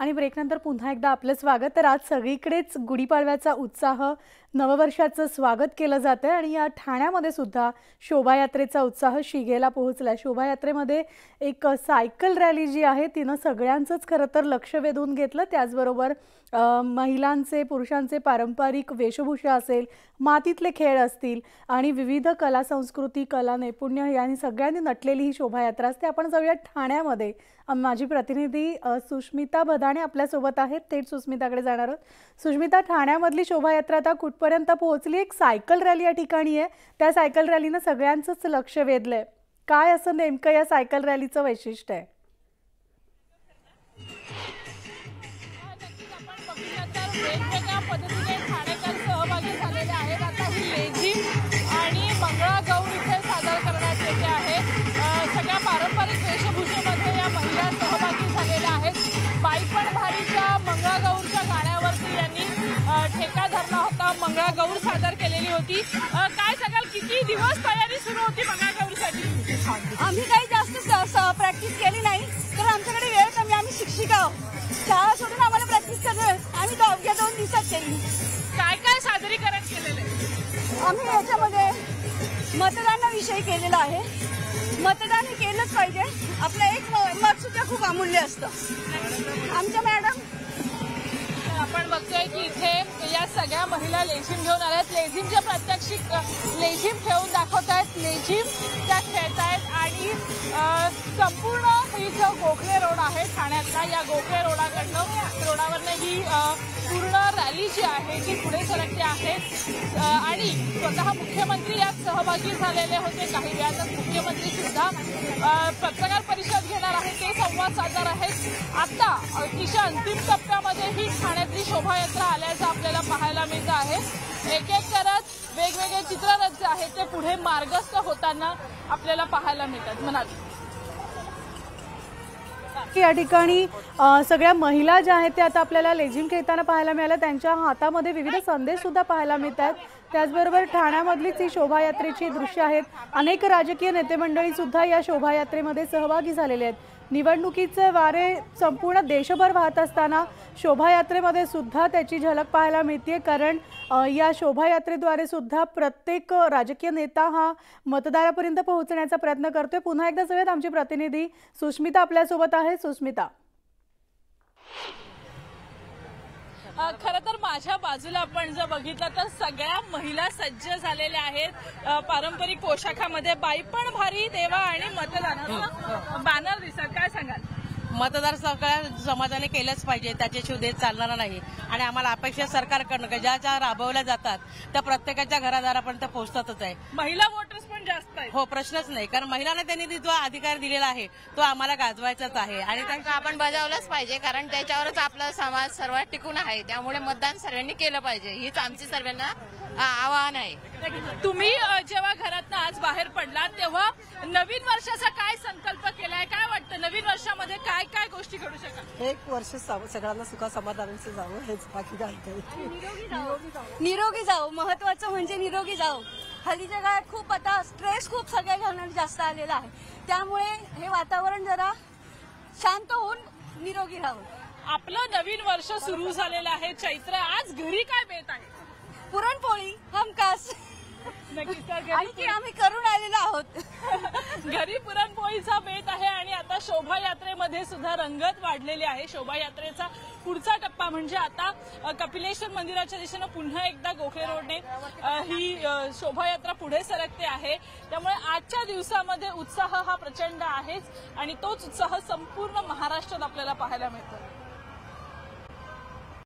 आणि ब्रेकनंतर पुन्हा एकदा आपलं स्वागत। तर आज सगळीकडेच गुढीपाडव्याचा उत्साह, नववर्षाचं स्वागत केलं जातं आणि या ठाण्यामध्ये सुद्धा शोभायात्रेचा उत्साह शिगेला पोहोचला। शोभायात्रेमध्ये एक सायकल रॅली जी आहे तिने सगळ्यांचंच खरं तर लक्ष वेधून घेतलं। त्याचबरोबर महिलांचे पुरुषांचे पारंपरिक वेशभूषा असेल, मातीतले खेळ असतील आणि विविध कला संस्कृती, कला नैपुण्य यांनी सगळ्यांनी नटलेली ही शोभायात्रा असते। आपण जाऊया ठाण्यामध्ये। माझी प्रतिनिधी सुष्मिता भदाणे आपल्या सोबत आहेत। थेट सुष्मिताकडे जाणार आहोत। सुष्मिता, ठाण्यामधली शोभायात्रा आता कुठपर्यंत पोहोचली? एक सायकल रॅली या ठिकाणी आहे, त्या सायकल रॅलीने सगळ्यांचंच लक्ष वेधलंय। काय असं नेमकं या सायकल रॅलीचं वैशिष्ट्य आहे? वेगवेगळ्या पद्धतीने ठाणेकर सहभागी झालेले आहेत। आता ही लेझिम आणि मंगळागौर इथे सादर करण्यात येते आहे। सगळ्या पारंपरिक वेशभूषेमध्ये या महिला सहभागी झालेल्या आहेत। बाईपण भारीच्या मंगळागौरच्या गाण्यावरती यांनी ठेका धरला होता, मंगळागौर सादर केलेली होती। काय सांगाल, किती दिवस तयारी सुरू होती मंगळागौरसाठी? आम्ही काही जास्त प्रॅक्टिस केली नाही, तर आमच्याकडे वेळ कमी, आम्ही शिक्षिका आहोत। शाळा सोडून आम्हाला प्रॅक्टिस करणे आम्ही 2 दिवसात केली। काय काय सादरीकरण केलेलं आहे? आम्ही याच्यामध्ये मतदानाविषयी केलेलं आहे। मतदान हे केलंच पाहिजे, आपलं एक मत सुद्धा खूप अमूल्य असतं। आमच्या मॅडम आपण बघतोय की इथे या सगळ्या महिला लेझिम घेऊन आल्यात। लेझिमच्या प्रात्यक्षिक लेझिम खेळून दाखवत आहेत, लेझिम त्या खेळत आहेत आणि संपूर्ण ही जो गोखले रोड आहे ठाण्यातला, या गोखले रोडावरनं ही पूर्ण रॅली जी आहे ती पुढे सरकते आहे आणि स्वतः मुख्यमंत्री यात सहभागी झालेले होते। काही वेळातच मुख्यमंत्री सुद्धा पत्रकार परिषद घेणार आहेत, ते संवाद साधणार आहेत। आता अतिशय अंतिम टप्प्यामध्ये ही ठाण्यातली शोभायात्रा आल्याचं आपल्याला पाहायला मिळतं आहे। एक एक करत वेगवेगळे चित्ररथ जे आहेत ते पुढे मार्गस्थ होताना आपल्याला पाहायला मिळतात। म्हणाल या ठिकाणी सगळ्या महिला ज्या आहेत त्या आता आपल्याला लेझिम खेळताना पाहायला मिळाल्या। त्यांच्या हातामध्ये विविध संदेश सुद्धा पाहायला मिळतात। त्याचबरोबर ठाण्यामधलीच ही शोभायात्रेची दृश्य आहेत। अनेक राजकीय नेते मंडळी सुद्धा या शोभायात्रेमध्ये सहभागी झालेले आहेत। निवडणुकीचे वारे संपूर्ण देशभर वाहत असताना शोभायात्रेमध्ये सुद्धा त्याची झलक पाहायला मिळते, कारण या शोभायात्रेद्वारे सुद्धा प्रत्येक राजकीय नेता हा मतदारापर्यंत पोहोचण्याचा प्रयत्न करतोय। पुन्हा एकदा सगळ्यात आमची प्रतिनिधी सुष्मिता आपल्यासोबत आहे। सुष्मिता, खरं तर माझ्या बाजूला आपण जर बघितलं तर सगळ्या महिला सज्ज झालेल्या आहेत पारंपरिक पोशाखामध्ये। बाईपण भारी देवा आणि मतदानाचा बॅनर दिसत, काय सांगाल? मतदार सगळ्या समाजाने केलंच पाहिजे, त्याच्याशिवाय देश चालणार नाही। आणि आम्हाला अपेक्षा सरकारकडनं ज्या ज्या राबवल्या जातात त्या प्रत्येकाच्या घरादारापर्यंत पोहोचतातच आहे। महिला वोटर्स पण जास्त आहे। हो, प्रश्नच नाही, कारण महिलांना त्यांनी जो अधिकार दिलेला आहे तो आम्हाला गाजवायचाच आहे आणि त्यांना आपण बजावलंच पाहिजे, कारण त्याच्यावरच आपला समाज सर्वात टिकून आहे। त्यामुळे मतदान सर्वांनी केलं पाहिजे, हीच आमची सर्वांना आवाहन आहे। तुम्ही जेव्हा घरातनं आज बाहेर पडलात तेव्हा नवीन वर्षाचा काय संकल्प केलाय? काय वाटतं नवीन वर्षामध्ये काय काय गोष्टी घडू शकतात? एक वर्ष सगळ्यांना सुखा समाधानाचं जावं, हेच बाकी काय निरोगी जाऊ, महत्वाचं म्हणजे निरोगी जाऊ। हल्लीच्या काळात खूप आता स्ट्रेस खूप सगळ्या घरांना जास्त आलेला आहे, त्यामुळे हे वातावरण जरा शांत होऊन निरोगी राहावं। आपलं नवीन वर्ष सुरू झालेलं आहे, चैत्र। आज घरी काय बेत आहे? पुरणपोळी हमखास, नक्कीच आम्ही करून आलेलो आहोत। घरी पुरणपोळीचा बेत आहे आणि आता शोभायात्रेमध्ये सुद्धा रंगत वाढलेली आहे। शोभायात्रेचा पुढचा टप्पा म्हणजे आता कपिलेश्वर मंदिराच्या दिशेनं पुन्हा एकदा गोखले रोडने ही शोभायात्रा पुढे सरकते आहे। त्यामुळे आजच्या दिवसामध्ये उत्साह हा प्रचंड आहेच आणि तोच उत्साह संपूर्ण महाराष्ट्रात आपल्याला पाहायला मिळतो।